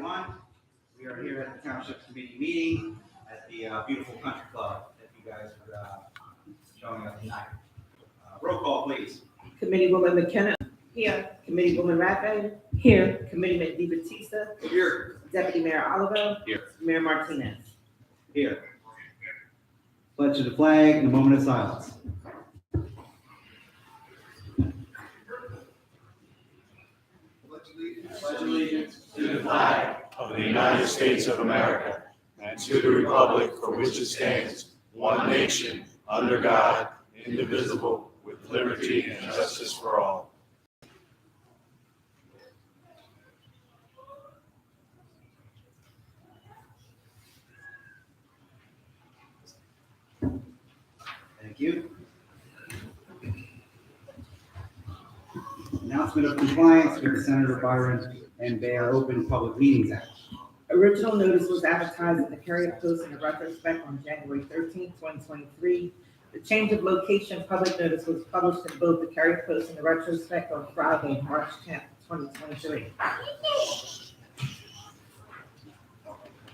everyone. We are here at the Township Committee meeting at the beautiful country club that you guys are showing us tonight. Roll call, please. Committeewoman McKenna. Here. Committeewoman Rathbun. Here. Committeeman DeBattista. Here. Deputy Mayor Oliver. Here. Mayor Martinez. Here. Pledge to the flag and a moment of silence. Pledge allegiance to the flag of the United States of America and to the republic for which it stands, one nation, under God, indivisible, with liberty and justice for all. Thank you. Announcement of compliance with the Senator Byron and Bear Open Public Meetings Act. Original notice was advertised in the Courier Post in retrospect on January 13, 2023. The change of location public notice was published in both the Courier Post and the retrospect on Friday, March 10, 2023.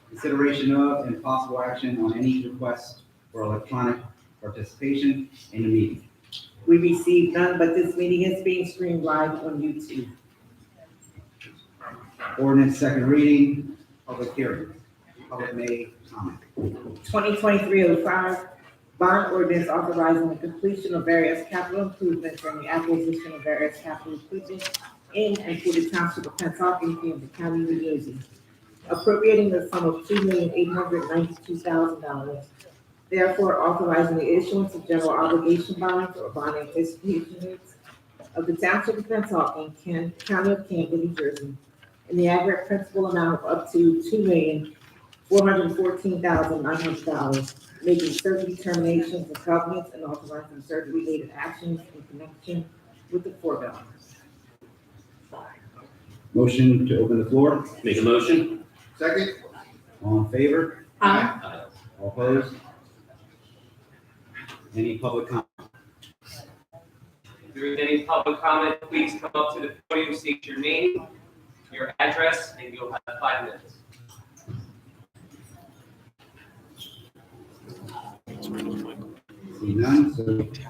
Consideration of and possible action on any request for electronic participation in the meeting. We received none, but this meeting is being streamed live on YouTube. Ordinance second reading, public hearing. Public may comment. 2023-05, bond ordinance authorizing the completion of various capital improvements and the acquisition of various capital improvements in and for the Township of Pennsauken, Camden County, New Jersey. Appropriating the sum of $2,892,000. Therefore, authorizing the issuance of general obligation bonds or bond anticipation notes of the Township of Pennsauken, County of Camden, New Jersey, in the aggregate principal amount of up to $2,414,900, making certain determinations and covenants and authorizing certain related actions in connection with the foregoing. Motion to open the floor. Make a motion? Second. All in favor? Aye. All opposed? Any public comment? If there is any public comment, please come up to the podium, state your name, your address, and you'll have 5 minutes. See none, so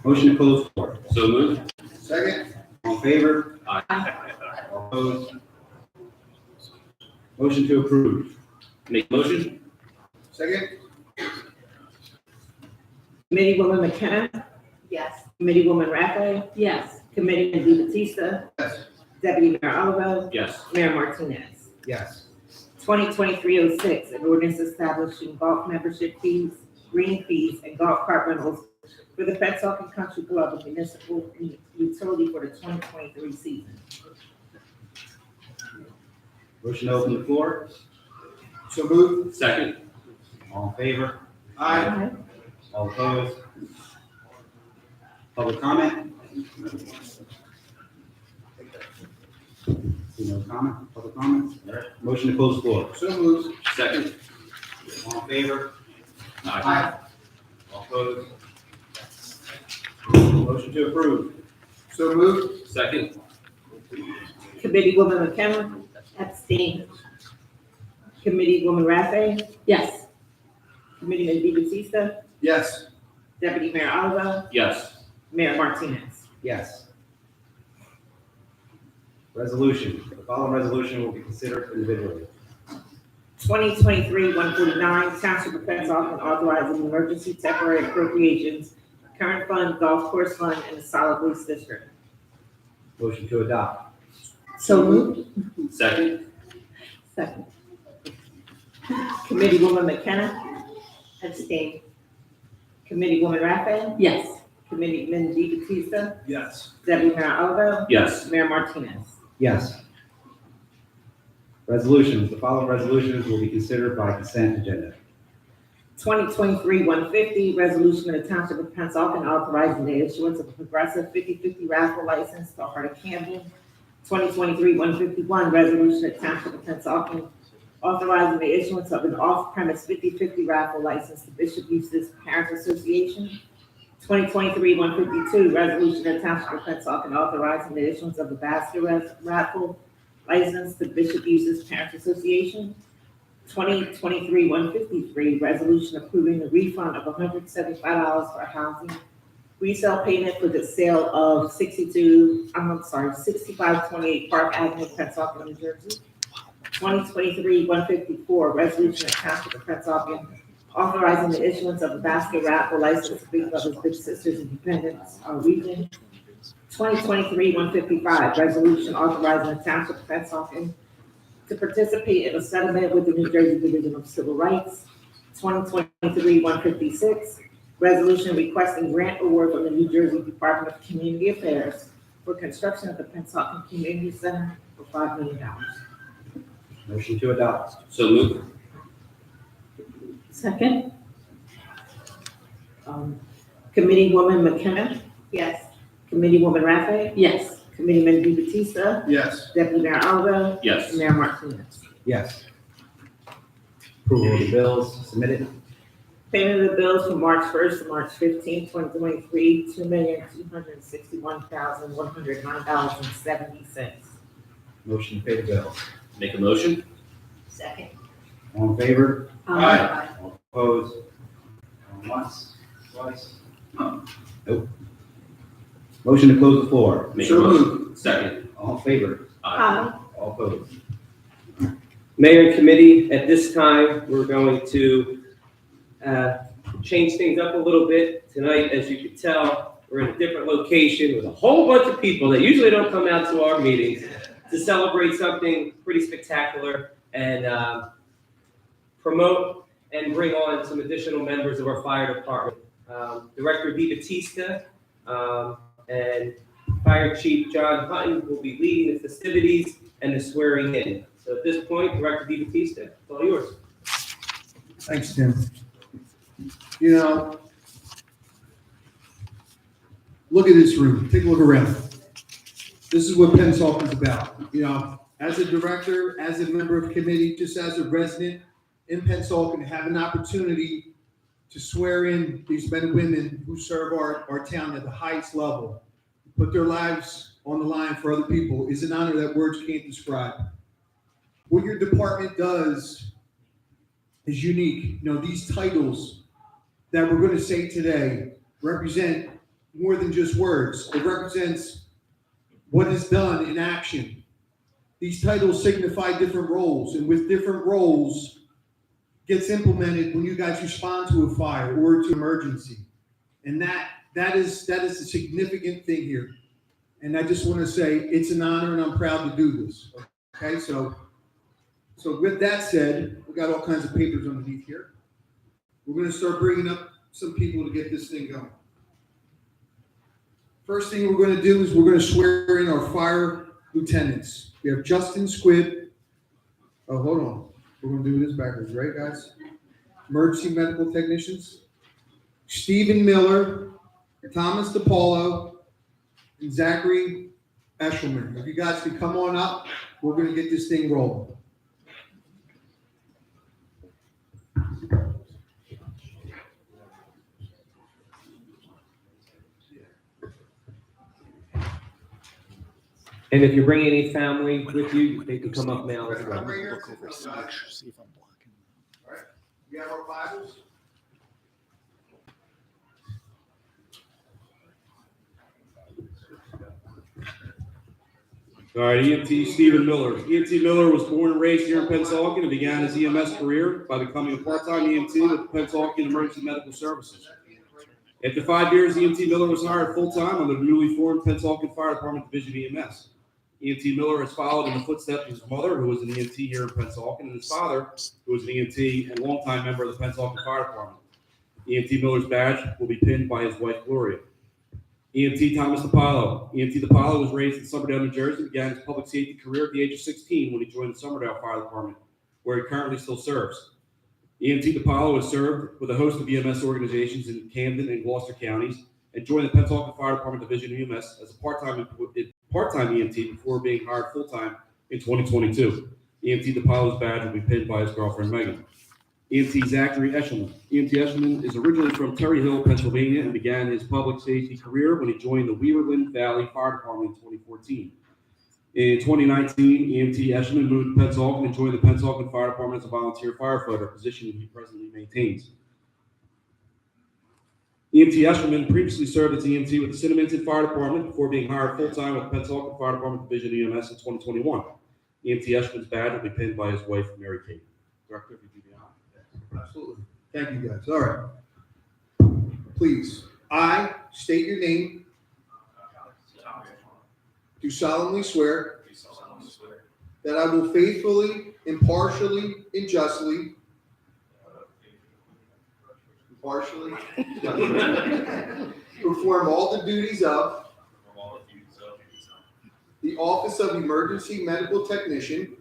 motion to close the floor. So moved. Second. All in favor? Aye. All opposed? Motion to approve. Make a motion? Second. Committeewoman McKenna. Yes. Committeewoman Rathbun. Yes. Committeeman DeBattista. Yes. Deputy Mayor Oliver. Yes. Mayor Martinez. Yes. 2023-06, an ordinance establishing golf membership fees, green fees, and golf cart rentals for the Pennsauken Country Club and municipal utility for the 2023 season. Motion to open the floor. So moved. Second? All in favor? Aye. All opposed? Public comment? See no comment, public comments? All right. Motion to close the floor. So moved. Second? All in favor? Aye. All opposed? Motion to approve. So moved. Second? Committeewoman McKenna. Abstain. Committeewoman Rathbun. Yes. Committeeman DeBattista. Yes. Deputy Mayor Oliver. Yes. Mayor Martinez. Yes. Resolution. The following resolution will be considered individually. 2023-149, Township of Pennsauken authorizing emergency temporary appropriations, current fund, golf course fund, and the solid waste district. Motion to adopt. So moved. Second? Second. Committeewoman McKenna. Abstain. Committeewoman Rathbun. Yes. Committeeman DeBattista. Yes. Deputy Mayor Oliver. Yes. Mayor Martinez. Yes. Resolutions. The following resolutions will be considered by consent agenda. 2023-150, resolution of the Township of Pennsauken authorizing the issuance of a progressive 50/50 raffle license to Heart of Camden. 2023-151, resolution of the Township of Pennsauken authorizing the issuance of an off-premise 50/50 raffle license to Bishop Eustace Parents Association. 2023-152, resolution of the Township of Pennsauken authorizing the issuance of a basket raffle license to Bishop Uses Parents Association. 2023-153, resolution approving the refund of $175 for housing resale payment for the sale of 6528 Park Avenue, Pennsauken, New Jersey. 2023-154, resolution of Township of Pennsauken authorizing the issuance of a basket raffle license to Big Brothers Big Sisters Independence Region. 2023-155, resolution authorizing the Township of Pennsauken to participate in a settlement with the New Jersey Division of Civil Rights. 2023-156, resolution requesting grant award from the New Jersey Department of Community Affairs for construction of the Pennsauken Community Center for $5 million. Motion to adopt. So moved. Second. Committeewoman McKenna? Yes. Committeewoman Raffay? Yes. Committeeman DeBattista? Yes. Deputy Mayor Alva? Yes. Mayor Martinez. Yes. Approval of the bills submitted. Payment of the bills from March 1st to March 15th, 2023, $2,261,109.70. Motion to pay the bills. Make a motion? Second. All in favor? Aye. All opposed? Going once, twice? Nope. Motion to close the floor. Make a motion. Second. All in favor? Aye. All opposed? Mayor and committee, at this time, we're going to change things up a little bit. Tonight, as you can tell, we're in a different location with a whole bunch of people that usually don't come out to our meetings to celebrate something pretty spectacular and promote and bring on some additional members of our fire department. Director DeBattista and Fire Chief John Hutton will be leading the festivities and the swearing in. So at this point, Director DeBattista, it's all yours. Thanks, Tim. You know, look at this room. Take a look around. This is what Pennsauken is about. You know, as a director, as a member of committee, just as a resident in Pennsauken, have an opportunity to swear in these men and women who serve our town at the highest level, put their lives on the line for other people is an honor that words can't describe. What your department does is unique. You know, these titles that we're going to say today represent more than just words. It represents what is done in action. These titles signify different roles, and with different roles gets implemented when you guys respond to a fire or to emergency. And that is a significant thing here. And I just want to say it's an honor and I'm proud to do this. Okay, so with that said, we got all kinds of papers underneath here. We're going to start bringing up some people to get this thing going. First thing we're going to do is we're going to swear in our fire lieutenants. We have Justin Squibb. Oh, hold on. We're going to do this backwards, right, guys? Emergency medical technicians. Stephen Miller, Thomas DePaulo, and Zachary Eshelman. If you guys can come on up, we're going to get this thing rolling. And if you bring any family with you, they can come up now as well. All right, we have our Bibles. All right, EMT Stephen Miller. EMT Miller was born and raised here in Pennsauken and began his EMS career by becoming a part-time EMT with Pennsauken Emergency Medical Services. After 5 years, EMT Miller was hired full-time under the newly formed Pennsauken Fire Department Division EMS. EMT Miller has followed in the footsteps of his mother, who was an EMT here in Pennsauken, and his father, who was an EMT and longtime member of the Pennsauken Fire Department. EMT Miller's badge will be pinned by his wife, Gloria. EMT Thomas DePaulo. EMT DePaulo was raised in Somerdale, New Jersey, began his public safety career at the age of 16 when he joined the Somerdale Fire Department, where he currently still serves. EMT DePaulo has served with a host of EMS organizations in Camden and Gloucester counties and joined the Pennsauken Fire Department Division of EMS as a part-time EMT before being hired full-time in 2022. EMT DePaulo's badge will be pinned by his girlfriend, Megan. EMT Zachary Eshelman. EMT Eshelman is originally from Terry Hill, Pennsylvania, and began his public safety career when he joined the Weaverland Valley Fire Department in 2014. In 2019, EMT Eshleman moved to Pennsauken and joined the Pennsauken Fire Department as a volunteer firefighter, a position he presently maintains. EMT Eshleman previously served as EMT with the Cinnaminton Fire Department before being hired full-time with the Pennsauken Fire Department Division EMS in 2021. EMT Eshleman's badge will be pinned by his wife, Mary Kate. Director, if you do the honor. Absolutely. Thank you, guys. All right. Please, I state your name, do solemnly swear that I will faithfully, impartially, and justly perform all the duties of the Office of Emergency Medical Technician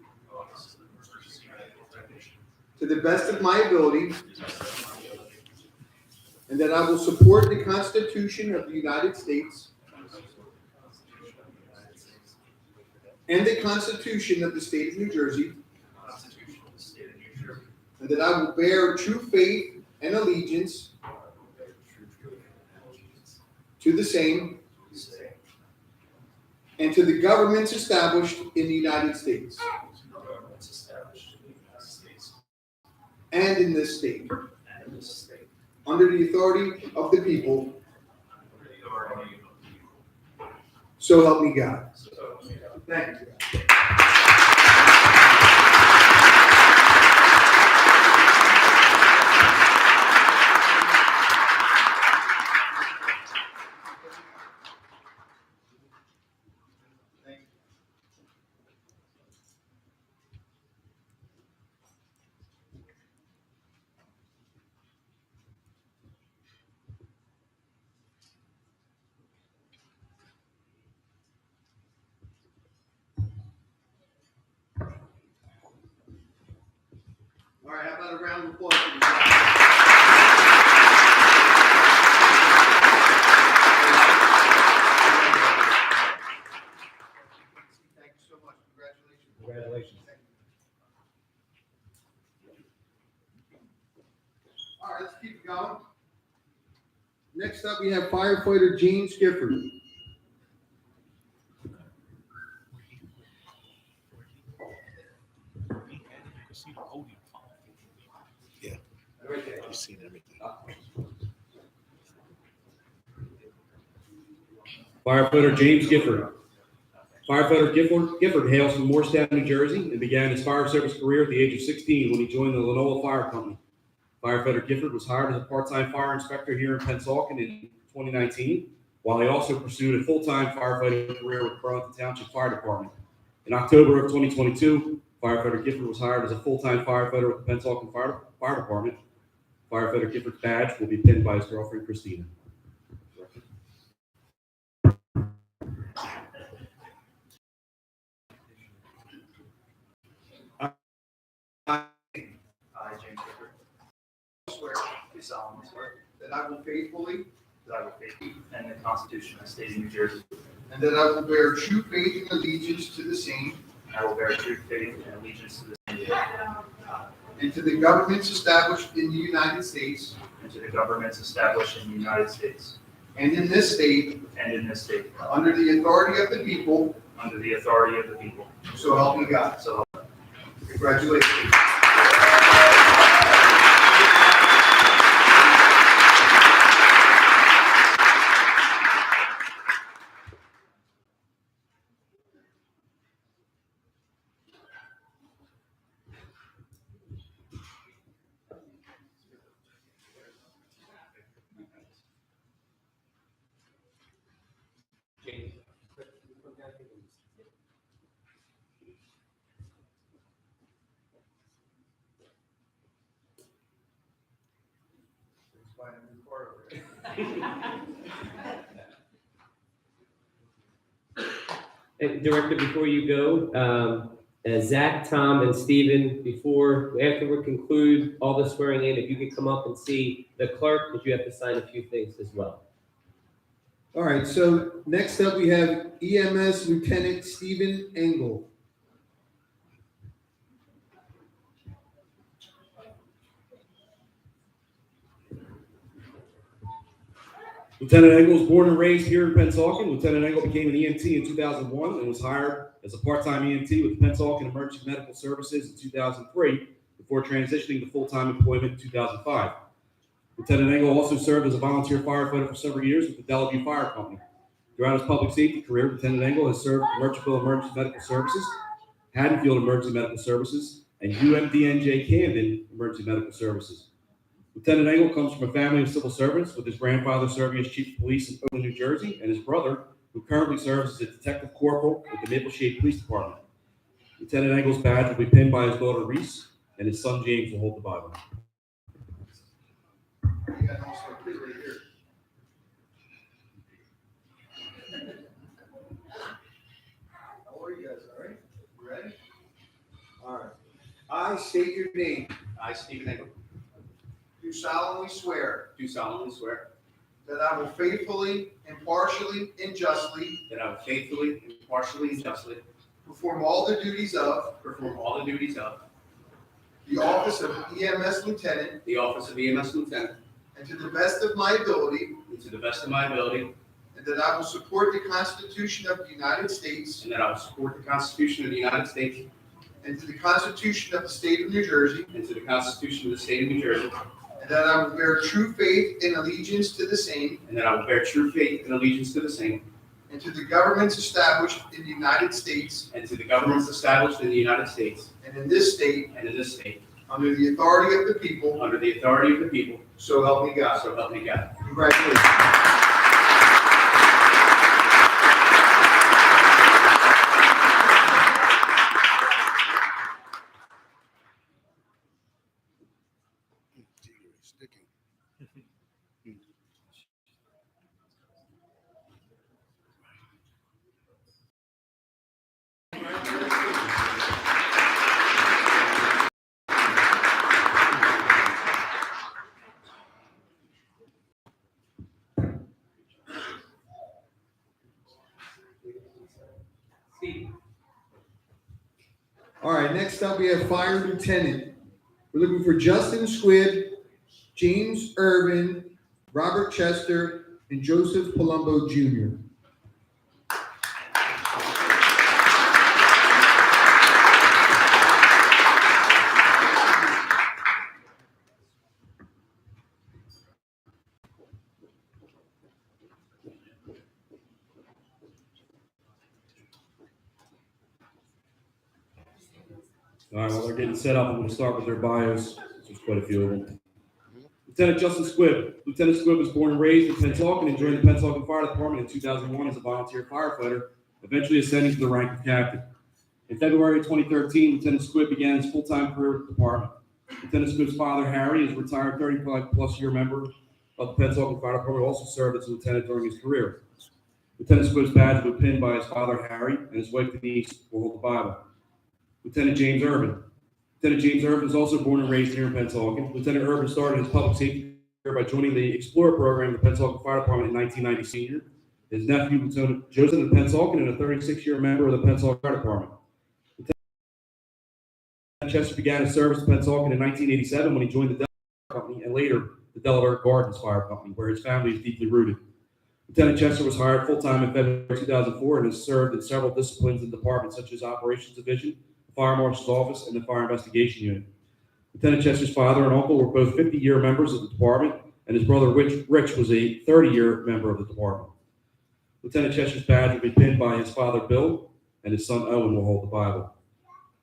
to the best of my ability, and that I will support the Constitution of the United States and the Constitution of the State of New Jersey, and that I will bear true faith and allegiance to the same and to the governments established in the United States and in this state, under the authority of the people, so help me God. Thank you. All right, how about a round of applause for the Thank you so much. Congratulations. Congratulations. All right, let's keep it going. Next up, we have firefighter James Gifford. You've seen everything. Firefighter James Gifford. Firefighter Gifford hails from Morristown, New Jersey, and began his fire service career at the age of 16 when he joined the Lenola Fire Company. Firefighter Gifford was hired as a part-time fire inspector here in Pennsauken in 2019, while he also pursued a full-time firefighting career with Pennsauken Township Fire Department. In October of 2022, Firefighter Gifford was hired as a full-time firefighter with the Pennsauken Fire Department. Firefighter Gifford's badge will be pinned by his girlfriend, Christina. I, James Gifford, Swear, do solemnly swear That I will faithfully that I will faithfully defend the Constitution of the State of New Jersey. and that I will bear true faith and allegiance to the same I will bear true faith and allegiance to the same and to the governments established in the United States and to the governments established in the United States and in this state, and in this state, under the authority of the people, under the authority of the people. so help me God. So Congratulations. Hey, Director, before you go, Zach, Tom, and Stephen, after we conclude all the swearing in, if you could come up and see the clerk, because you have to sign a few things as well. All right, so next up we have EMS Lieutenant Stephen Engel. Lieutenant Engel was born and raised here in Pennsauken. Lieutenant Engel became an EMT in 2001 and was hired as a part-time EMT with Pennsauken Emergency Medical Services in 2003 before transitioning to full-time employment in 2005. Lieutenant Engel also served as a volunteer firefighter for several years with the Bellevue Fire Company. Throughout his public safety career, Lieutenant Engel has served Merchantville Emergency Medical Services, Haddonfield Emergency Medical Services, and UMDNJ Camden Emergency Medical Services. Lieutenant Engel comes from a family of civil servants, with his grandfather serving as chief of police in Oakland, New Jersey, and his brother, who currently serves as a detective corporal with the Maple Shade Police Department. Lieutenant Engel's badge will be pinned by his daughter Reese, and his son James will hold the Bible. You got also a plate right here. How are you guys? All right? You ready? All right. I state your name. I, Stephen Engel, Do solemnly swear do solemnly swear that I will faithfully, impartially, and justly that I will faithfully, impartially, and justly perform all the duties of perform all the duties of the office of EMS Lieutenant the office of EMS Lieutenant, and to the best of my ability, and to the best of my ability, and that I will support the Constitution of the United States and that I will support the Constitution of the United States and to the Constitution of the State of New Jersey, and to the Constitution of the State of New Jersey, and that I will bear true faith and allegiance to the same and that I will bear true faith and allegiance to the same, and to the governments established in the United States and to the governments established in the United States and in this state and in this state, under the authority of the people, under the authority of the people, so help me God. so help me God. Congratulations. All right, next up we have Fire Lieutenant. We're looking for Justin Squibb, James Irvin, Robert Chester, and Joseph Palumbo Jr. All right, while they're getting set up, I'm going to start with their bios. There's quite a few of them. Lieutenant Justin Squibb. Lieutenant Squibb was born and raised in Pennsauken and joined the Pennsauken Fire Department in 2001 as a volunteer firefighter, eventually ascending to the rank of captain. In February of 2013, Lieutenant Squibb began his full-time career with the department. Lieutenant Squibb's father, Harry, is a retired 35-plus year member of the Pennsauken Fire Department, who also served as a lieutenant during his career. Lieutenant Squibb's badge was pinned by his father, Harry, and his wife, Denise, will hold the Bible. Lieutenant James Irvin. Lieutenant James Irvin is also born and raised here in Pennsauken. Lieutenant Irvin started his public safety career by joining the Explorer program of the Pennsauken Fire Department in 1990 senior. His nephew, Lieutenant Joseph of Pennsauken, and a 36-year member of the Pennsauken Fire Department. Lieutenant Chester began his service to Pennsauken in 1987 when he joined the Delaware Company and later the Delaware Gardens Fire Company, where his family is deeply rooted. Lieutenant Chester was hired full-time in February 2004 and has served in several disciplines and departments such as Operations Division, Fire Marshal's Office, and the Fire Investigation Unit. Lieutenant Chester's father and uncle were both 50-year members of the department, and his brother Rich was a 30-year member of the department. Lieutenant Chester's badge will be pinned by his father Bill, and his son Owen will hold the Bible.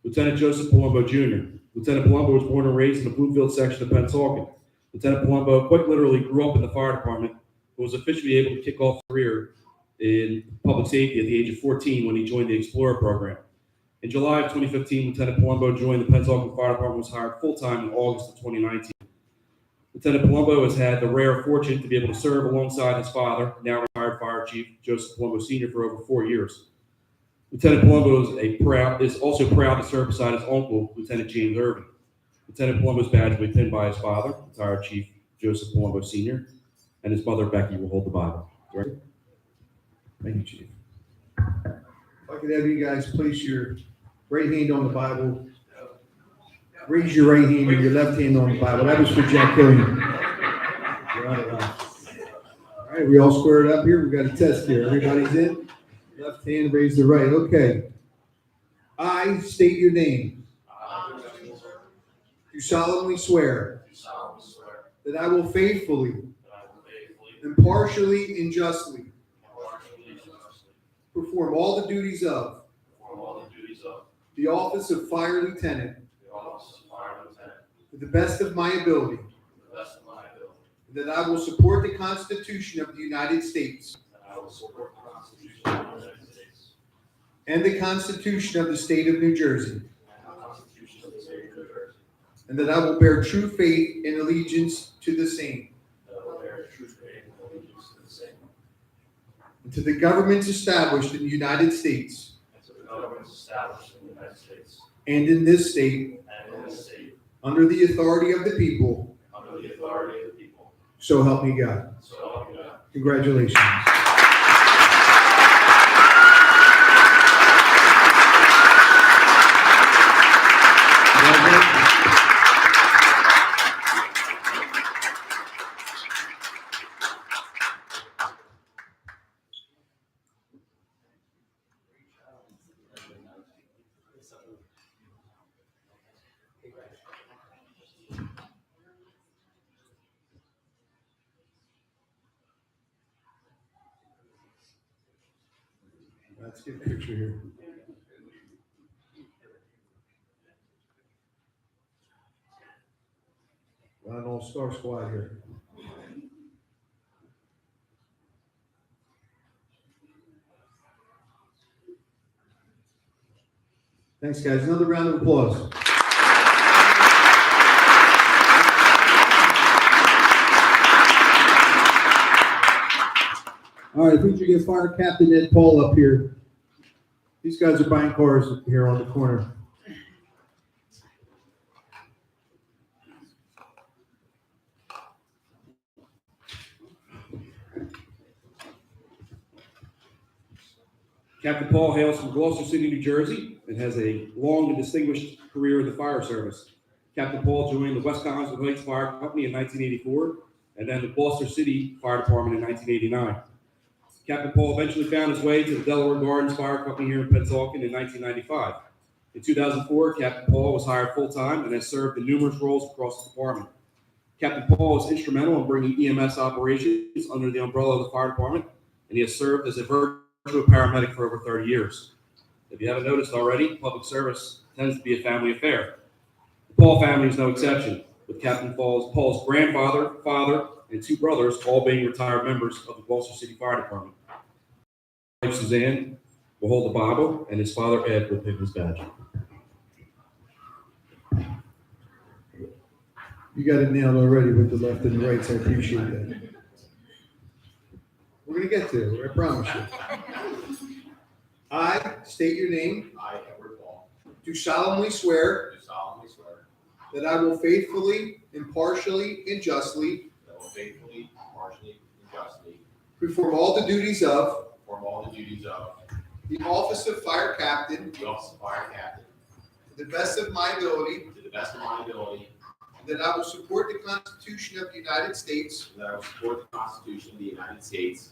Lieutenant Joseph Palumbo Jr. Lieutenant Palumbo was born and raised in the Bluefield section of Pennsauken. Lieutenant Palumbo quite literally grew up in the fire department, but was officially able to kick off a career in public safety at the age of 14 when he joined the Explorer program. In July of 2015, Lieutenant Palumbo joined the Pennsauken Fire Department and was hired full-time in August of 2019. Lieutenant Palumbo has had the rare fortune to be able to serve alongside his father, now retired Fire Chief Joseph Palumbo Sr., for over 4 years. Lieutenant Palumbo is also proud to serve beside his uncle, Lieutenant James Irvin. Lieutenant Palumbo's badge will be pinned by his father, retired Chief Joseph Palumbo Sr., and his mother, Becky, will hold the Bible. Right? Thank you, Chief. If I could have you guys place your right hand on the Bible. Raise your right hand and your left hand on the Bible. That was for Jack Killian. All right, we all squared up here. We got a test here. Everybody's in. Left hand, raise the right. Okay. I state your name. I Do solemnly swear do solemnly swear that I will faithfully, that I will faithfully, impartially, and justly impartially, and justly perform all the duties of perform all the duties of the office of Fire Lieutenant the office of Fire Lieutenant to the best of my ability, to the best of my ability, and that I will support the Constitution of the United States and I will support the Constitution of the United States and the Constitution of the State of New Jersey, and the Constitution of the State of New Jersey, and that I will bear true faith and allegiance to the same, that I will bear true faith and allegiance to the same, and to the governments established in the United States and to the governments established in the United States and in this state, and in this state, under the authority of the people, under the authority of the people, so help me God. so help me God. Congratulations. Let's get a picture here. Got an all-star squad here. Thanks, guys. Another round of applause. All right, if we should get Fire Captain Ed Paul up here. These guys are buying cars here on the corner. Captain Paul hails from Gloucester City, New Jersey, and has a long and distinguished career in the fire service. Captain Paul joined the West Collinswood Heights Fire Company in 1984, and then the Gloucester City Fire Department in 1989. Captain Paul eventually found his way to the Delaware Gardens Fire Company here in Pennsauken in 1995. In 2004, Captain Paul was hired full-time and has served in numerous roles across the department. Captain Paul was instrumental in bringing EMS operations under the umbrella of the fire department, and he has served as a virtual paramedic for over 30 years. If you haven't noticed already, public service tends to be a family affair. The Paul family is no exception, with Captain Paul's grandfather, father, and two brothers all being retired members of the Gloucester City Fire Department. His wife Suzanne will hold the Bible, and his father Ed will pin his badge. You got it nailed already with the left and the right, so I appreciate that. We're gonna get there, I promise you. I state your name, I, Edward Paul, do solemnly swear do solemnly swear that I will faithfully, impartially, and justly that I will faithfully, impartially, and justly perform all the duties of perform all the duties of the office of Fire Captain the office of Fire Captain to the best of my ability, to the best of my ability, and that I will support the Constitution of the United States and that I will support the Constitution of the United States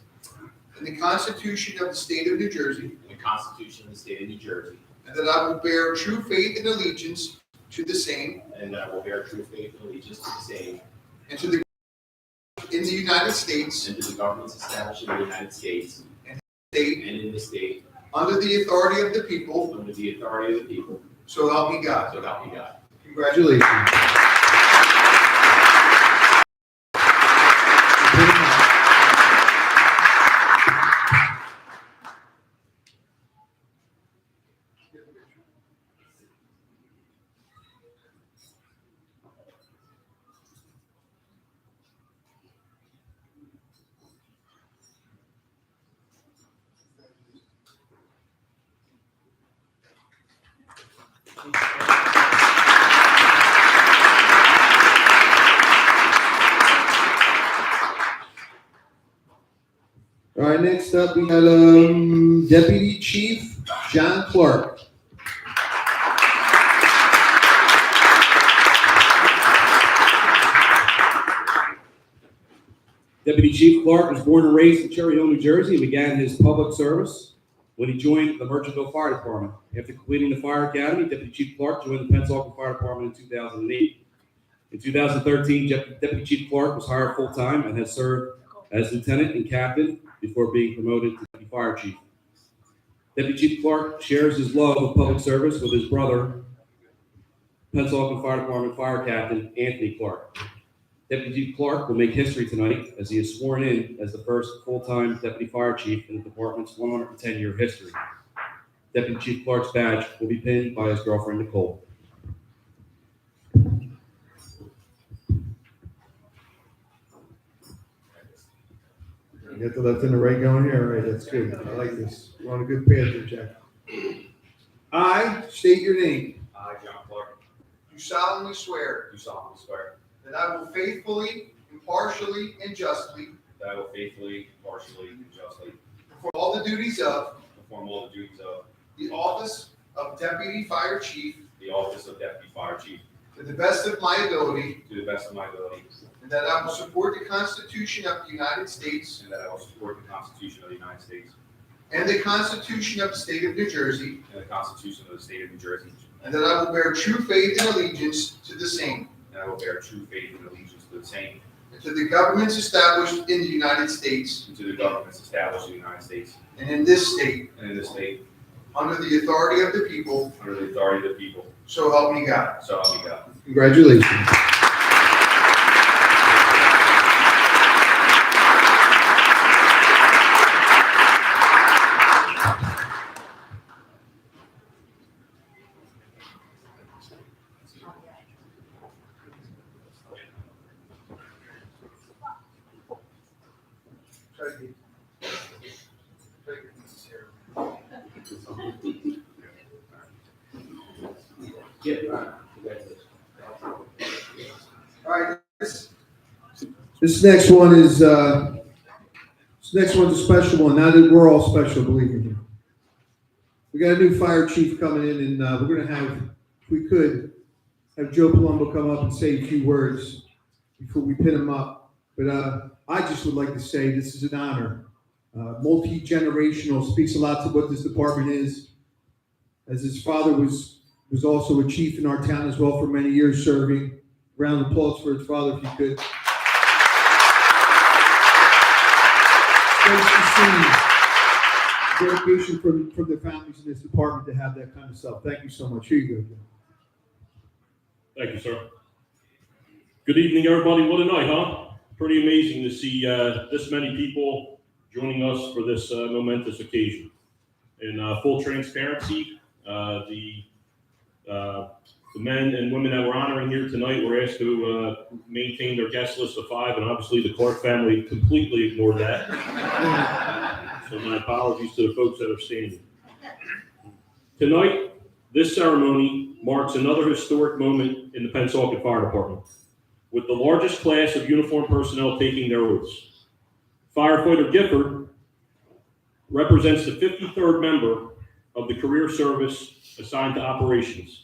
and the Constitution of the State of New Jersey, and the Constitution of the State of New Jersey, and that I will bear true faith and allegiance to the same and that I will bear true faith and allegiance to the same and to the in the United States and to the governments established in the United States state and in the state under the authority of the people, under the authority of the people, so help me God. so help me God. Congratulations. All right, next up we got Deputy Chief John Clark. Deputy Chief Clark was born and raised in Cherry Hill, New Jersey, and began his public service when he joined the Merchantville Fire Department. After completing the Fire Academy, Deputy Chief Clark joined the Pennsauken Fire Department in 2008. In 2013, Deputy Chief Clark was hired full-time and has served as lieutenant and captain before being promoted to Deputy Fire Chief. Deputy Chief Clark shares his love of public service with his brother, Pennsauken Fire Department Fire Captain Anthony Clark. Deputy Chief Clark will make history tonight as he is sworn in as the first full-time Deputy Fire Chief in the department's 110-year history. Deputy Chief Clark's badge will be pinned by his girlfriend, Nicole. You got the left and the right going here, all right, that's good, I like this, we're on a good path here, Jack. I state your name, I, John Clark, do solemnly swear do solemnly swear that I will faithfully, impartially, and justly that I will faithfully, impartially, and justly perform all the duties of perform all the duties of the office of Deputy Fire Chief the office of Deputy Fire Chief to the best of my ability, to the best of my ability, and that I will support the Constitution of the United States and that I will support the Constitution of the United States and the Constitution of the State of New Jersey, and the Constitution of the State of New Jersey, and that I will bear true faith and allegiance to the same, and I will bear true faith and allegiance to the same, and to the governments established in the United States and to the governments established in the United States and in this state, and in this state, under the authority of the people, under the authority of the people, so help me God. so help me God. Congratulations. All right, this next one is, this next one's a special one. Now that we're all special, believe me. We got a new fire chief coming in, and we're gonna have, if we could, have Joe Palumbo come up and say a few words before we pin him up. But I just would like to say this is an honor. Multi-generational, speaks a lot to what this department is. As his father was also a chief in our town as well for many years serving. Round of applause for his father, if you could. It's nice to see dedication from the families in this department to have that kind of stuff. Thank you so much. Here you go, Joe. Thank you, sir. Good evening, everybody. What a night, huh? Pretty amazing to see this many people joining us for this momentous occasion. In full transparency, the men and women that we're honoring here tonight were asked to maintain their guest list of 5, and obviously the Clark family completely ignored that. So my apologies to the folks that are standing. Tonight, this ceremony marks another historic moment in the Pennsauken Fire Department, with the largest class of uniformed personnel taking their oaths. Firefighter Gifford represents the 53rd member of the career service assigned to operations.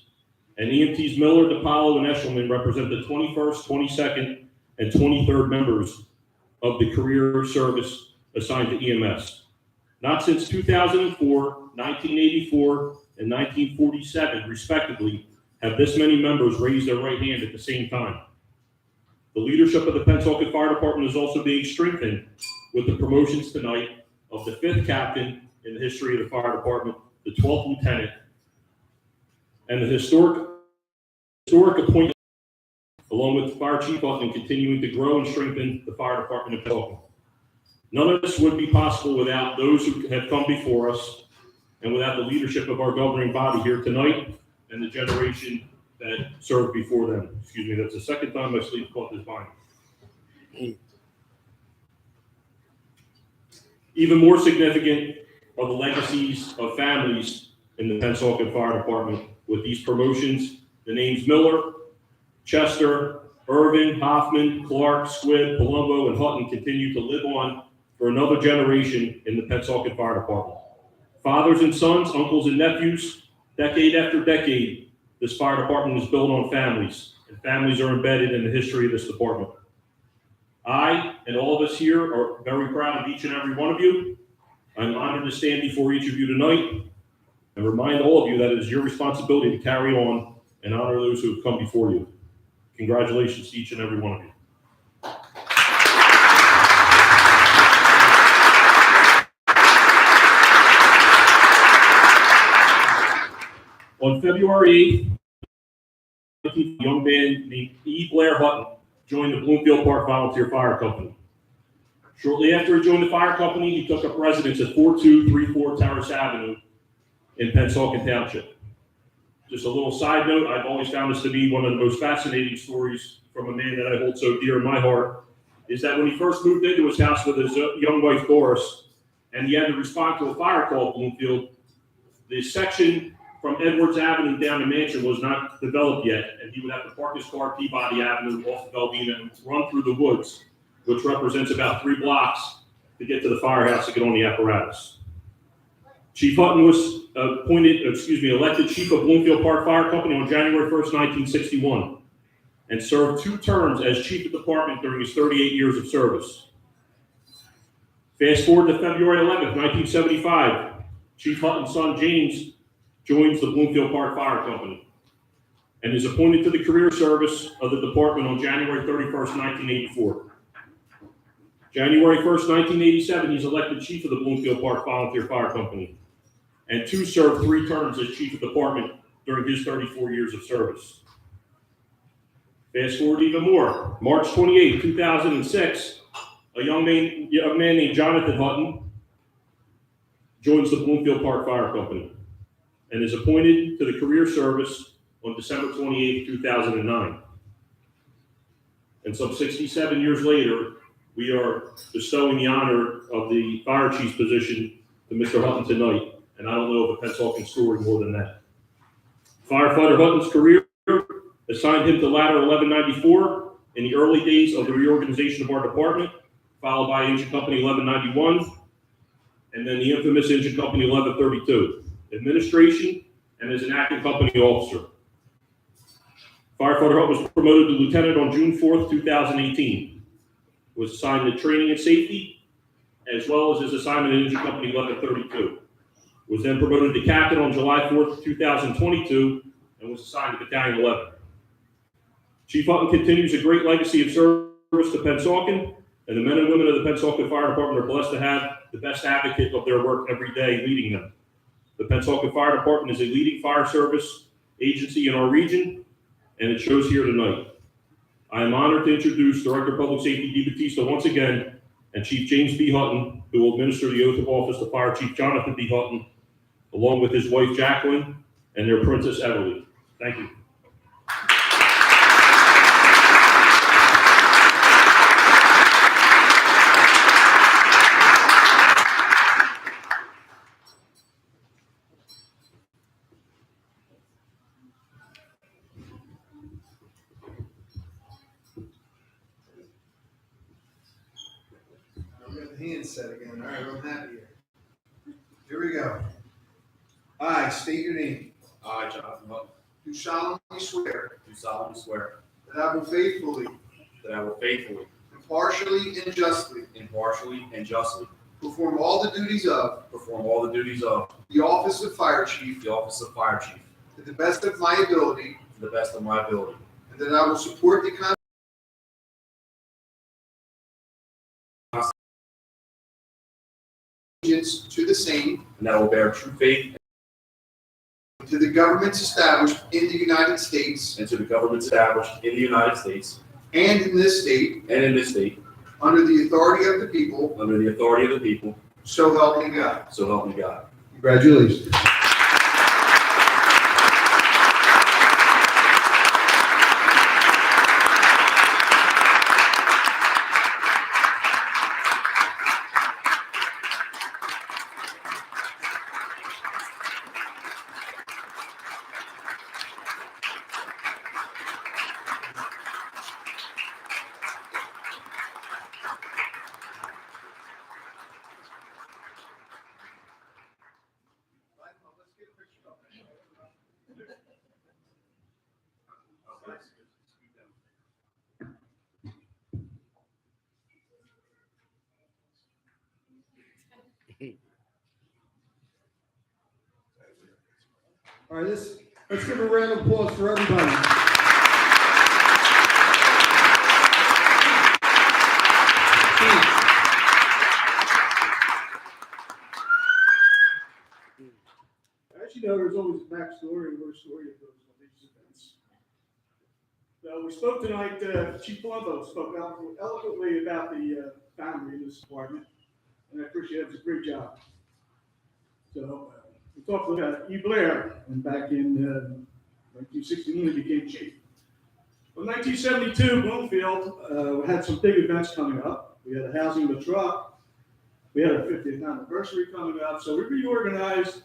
And EMTs Miller, DePaulo, and Eshelman represent the 21st, 22nd, and 23rd members of the career service assigned to EMS. Not since 2004, 1984, and 1947, respectively, have this many members raised their right hand at the same time. The leadership of the Pennsauken Fire Department is also being strengthened with the promotions tonight of the 5th captain in the history of the fire department, the 12th lieutenant, and the historic appointment, along with Fire Chief Hutton, continuing to grow and strengthen the fire department of Pennsauken. None of this would be possible without those who have come before us and without the leadership of our governing body here tonight and the generation that served before them. Excuse me, that's the second time my sleep caught this vine. Even more significant are the legacies of families in the Pennsauken Fire Department. With these promotions, the names Miller, Chester, Irvin, Hoffman, Clark, Squibb, Palumbo, and Hutton continue to live on for another generation in the Pennsauken Fire Department. Fathers and sons, uncles and nephews, decade after decade, this fire department is built on families, and families are embedded in the history of this department. I and all of us here are very proud of each and every one of you. I'm honored to stand before each of you tonight and remind all of you that it is your responsibility to carry on and honor those who have come before you. Congratulations to each and every one of you. On February 8th, a young man named E. Blair Hutton joined the Bloomfield Park Volunteer Fire Company. Shortly after he joined the fire company, he took up residence at 4234 Terrace Avenue in Pennsauken Township. Just a little side note, I've always found this to be one of the most fascinating stories from a man that I hold so dear in my heart, is that when he first moved into his house with his young wife Doris, and he had to respond to a fire call at Bloomfield, the section from Edwards Avenue down to Mansion was not developed yet, and he would have to park his car at Peabody Avenue off of Belvina and run through the woods, which represents about 3 blocks to get to the firehouse to get on the apparatus. Chief Hutton was elected chief of Bloomfield Park Fire Company on January 1st, 1961, and served 2 terms as chief of department during his 38 years of service. Fast forward to February 11th, 1975, Chief Hutton's son James joins the Bloomfield Park Fire Company and is appointed to the career service of the department on January 31st, 1984. January 1st, 1987, he's elected chief of the Bloomfield Park Volunteer Fire Company, and 2 served 3 terms as chief of department during his 34 years of service. Fast forward even more. March 28, 2006, a young man named Jonathan Hutton joins the Bloomfield Park Fire Company and is appointed to the career service on December 28, 2009. And some 67 years later, we are bestowing the honor of the fire chief's position to Mr. Hutton tonight, and I don't know of a Pennsauken story more than that. Firefighter Hutton's career assigned him to ladder 1194 in the early days of the reorganization of our department, followed by Engine Company 1191, and then the infamous Engine Company 1132, administration, and as an acting company officer. Firefighter Hutton was promoted to lieutenant on June 4th, 2018. Was assigned to training and safety, as well as his assignment in Engine Company 1132. Was then promoted to captain on July 4th, 2022, and was assigned to Battalion 11. Chief Hutton continues a great legacy of service to Pennsauken, and the men and women of the Pennsauken Fire Department are blessed to have the best advocate of their work every day leading them. The Pennsauken Fire Department is a leading fire service agency in our region, and it shows here tonight. I am honored to introduce Director of Public Safety Dee Battista once again, and Chief James B. Hutton, who will administer the oath of office to Fire Chief Jonathan B. Hutton, along with his wife Jacqueline and their Princess Everly. Thank you. I've got the hands set again. All right, I'm happy here. Here we go. I state your name. I, Jonathan Hutton, Do solemnly swear do solemnly swear that I will faithfully, that I will faithfully, impartially, and justly impartially, and justly perform all the duties of perform all the duties of the office of Fire Chief the office of Fire Chief to the best of my ability, to the best of my ability, and that I will support the allegiance to the same, and that I will bear true faith to the governments established in the United States and to the government established in the United States and in this state, and in this state, under the authority of the people, under the authority of the people, so help me God. so help me God. Congratulations. All right, let's give a round of applause for everybody. As you know, there's always a backstory or a story that goes on these events. So we spoke tonight, Chief Palumbo spoke eloquently about the family in this department, and I appreciate it. It was a great job. So we talked about E. Blair, and back in 1969 he became chief. In 1972, Bloomfield had some big events coming up. We had a housing of the truck. We had a 50th anniversary coming up, so we reorganized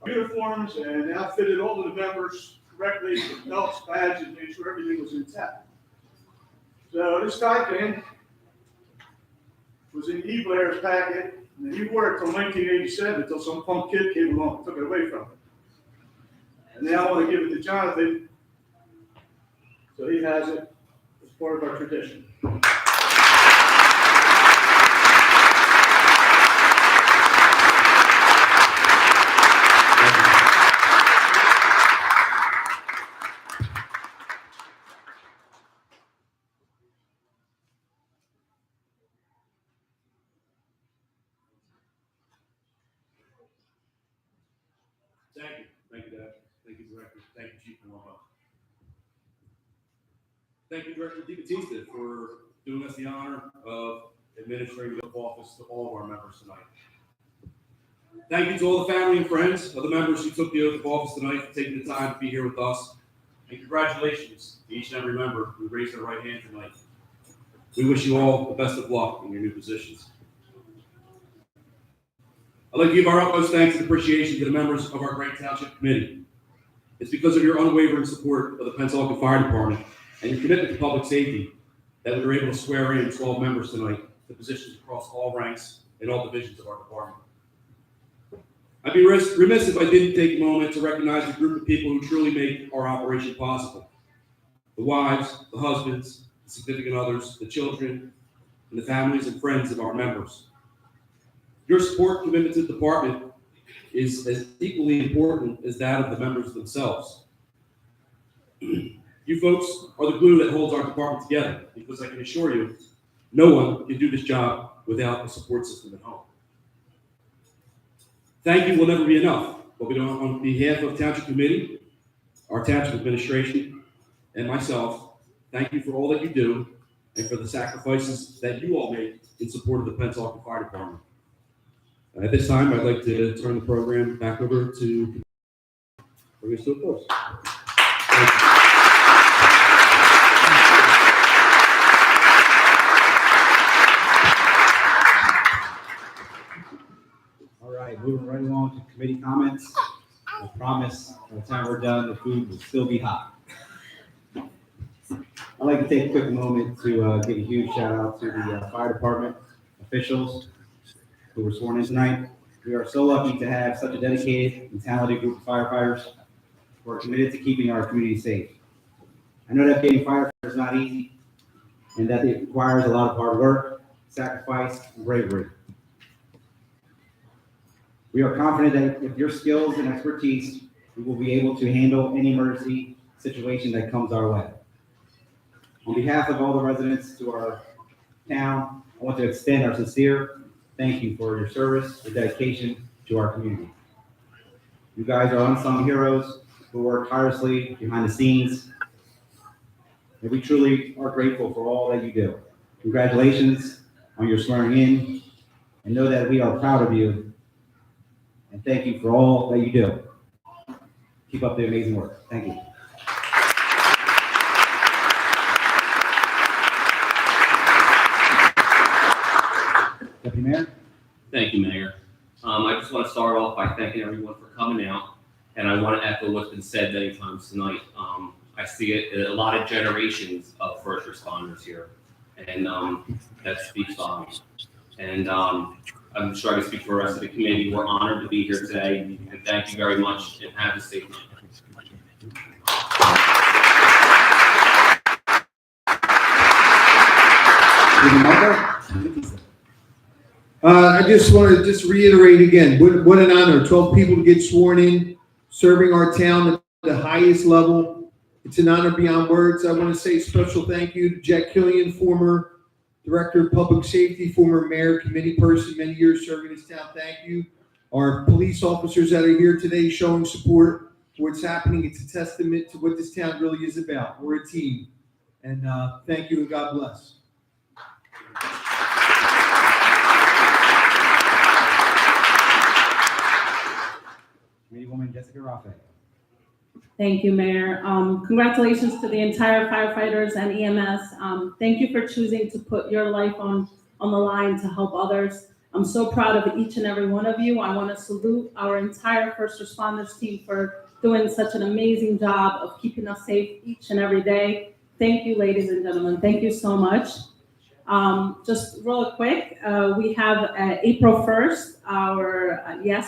uniforms and outfitted all of the members correctly with belts, badges, and made sure everything was intact. So this tie-pin was in E. Blair's packet, and he wore it till 1987 until some punk kid came along and took it away from him. And now I want to give it to Jonathan, so he has it as part of our tradition. Thank you. Thank you, Dad. Thank you, Director. Thank you, Chief Palumbo. Thank you, Director DiBattista, for doing us the honor of administering the oath of office to all of our members tonight. Thank you to all the family and friends of the members who took the oath of office tonight for taking the time to be here with us. And congratulations to each and every member who raised their right hand tonight. We wish you all the best of luck in your new positions. I'd like to give our utmost thanks and appreciation to the members of our great Township Committee. It's because of your unwavering support of the Pennsauken Fire Department and your commitment to public safety that we were able to swear in 12 members tonight to positions across all ranks and all divisions of our department. I'd be remiss if I didn't take a moment to recognize the group of people who truly make our operation possible. The wives, the husbands, the significant others, the children, and the families and friends of our members. Your support and commitment to the department is as equally important as that of the members themselves. You folks are the glue that holds our department together, because I can assure you, no one can do this job without a support system at home. Thank you will never be enough, but on behalf of Township Committee, our Township Administration, and myself, thank you for all that you do and for the sacrifices that you all make in support of the Pennsauken Fire Department. At this time, I'd like to turn the program back over to bring us to a close. All right, moving right along to committee comments. I promise by the time we're done, the food will still be hot. I'd like to take a quick moment to give a huge shout out to the fire department officials who were sworn in tonight. We are so lucky to have such a dedicated and talented group of firefighters who are committed to keeping our community safe. I know that being a firefighter is not easy, and that it requires a lot of hard work, sacrifice, and bravery. We are confident that with your skills and expertise, we will be able to handle any emergency situation that comes our way. On behalf of all the residents to our town, I want to extend our sincere thank you for your service, your dedication to our community. You guys are unsung heroes who work tirelessly behind the scenes, and we truly are grateful for all that you do. Congratulations on your swearing in, and know that we are proud of you, and thank you for all that you do. Keep up the amazing work. Thank you. Deputy Mayor? Thank you, Mayor. I just want to start off by thanking everyone for coming out, and I want to echo what's been said many times tonight. I see a lot of generations of first responders here, and that speaks volumes. And I'm sure I can speak for the rest of the committee. We're honored to be here today, and thank you very much, and have a safe night. I just want to reiterate again, what an honor, 12 people to get sworn in, serving our town at the highest level. It's an honor beyond words. I want to say a special thank you to Jack Killian, former Director of Public Safety, former mayor, committee person, many years serving this town. Thank you. Our police officers that are here today showing support for what's happening. It's a testament to what this town really is about. We're a team. And thank you and God bless. Committeewoman Jessica Raffe. Thank you, Mayor. Congratulations to the entire firefighters and EMS. Thank you for choosing to put your life on the line to help others. I'm so proud of each and every one of you. I want to salute our entire first responders team for doing such an amazing job of keeping us safe each and every day. Thank you, ladies and gentlemen. Thank you so much. Just real quick, we have April 1st,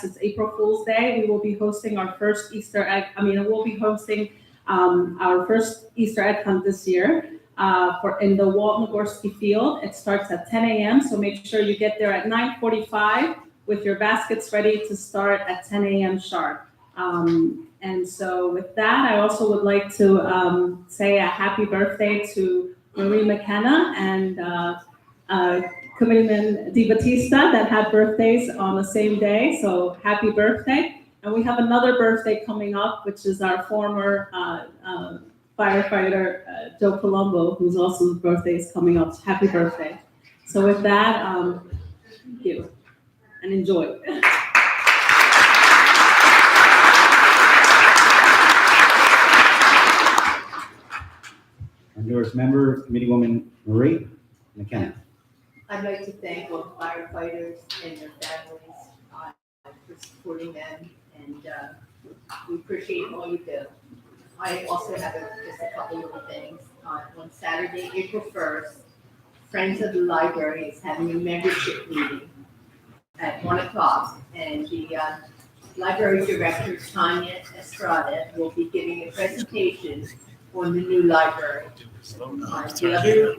it's April Fool's Day. We will be hosting our first Easter egg, our first Easter egg hunt this year in the Walt Nagorski Field. It starts at 10 a.m., so make sure you get there at 9:45 with your baskets ready to start at 10 a.m. sharp. And so with that, I also would like to say a happy birthday to Marie McKenna and Committeeman DiBattista that had birthdays on the same day. So happy birthday. And we have another birthday coming up, which is our former firefighter, Joe Colombo, whose also birthday is coming up. So happy birthday. So with that, thank you and enjoy. Our newest member, Committeewoman Marie McKenna. I'd like to thank all the firefighters and their families for supporting them, and we appreciate all you do. I also have just a couple little things. On Saturday, April 1st, Friends of the Library is having a membership meeting at 1 o'clock, and the library director, Tanya Estrada, will be giving a presentation on the new library. The other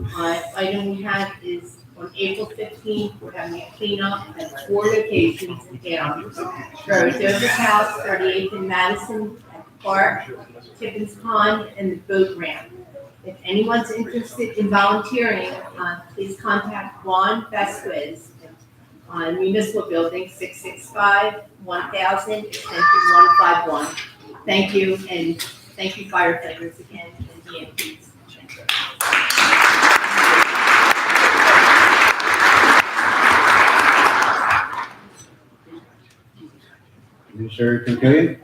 item we have is on April 15th, we're having a cleanup at 4 locations in town. Dover's House, 38th and Madison, at the park, Tippins Pond, and the boat ramp. If anyone's interested in volunteering, please contact Juan Vasquez on Municipal Building, 665-1000, extension 151. Thank you, and thank you firefighters again and EMTs. Mr. Killian.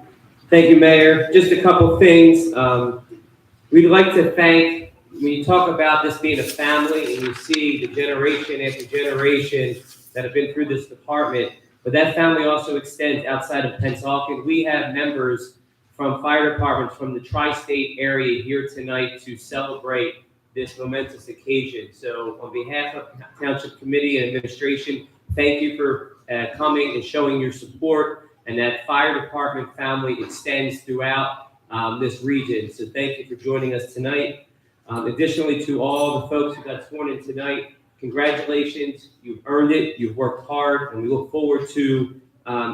Thank you, Mayor. Just a couple things. We'd like to thank, when you talk about this being a family and you see the generation after generation that have been through this department, but that family also extends outside of Pennsauken. We have members from fire departments from the tri-state area here tonight to celebrate this momentous occasion. So on behalf of the Township Committee and Administration, thank you for coming and showing your support. And that fire department family extends throughout this region. So thank you for joining us tonight. Additionally, to all the folks who got sworn in tonight, congratulations. You've earned it. You've worked hard, and we look forward to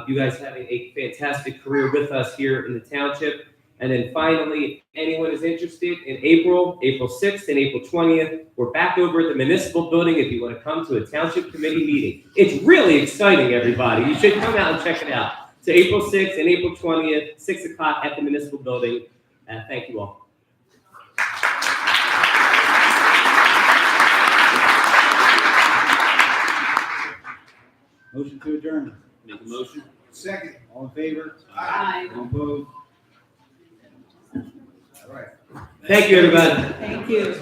you guys having a fantastic career with us here in the township. And then finally, if anyone is interested, in April 6th and April 20th, we're back over at the municipal building if you want to come to a township committee meeting. It's really exciting, everybody. You should come out and check it out. So April 6th and April 20th, 6 o'clock at the municipal building. Thank you all. Motion to adjourn. Make a motion. Second. All in favor? Aye. All opposed? All right. Thank you, everybody. Thank you.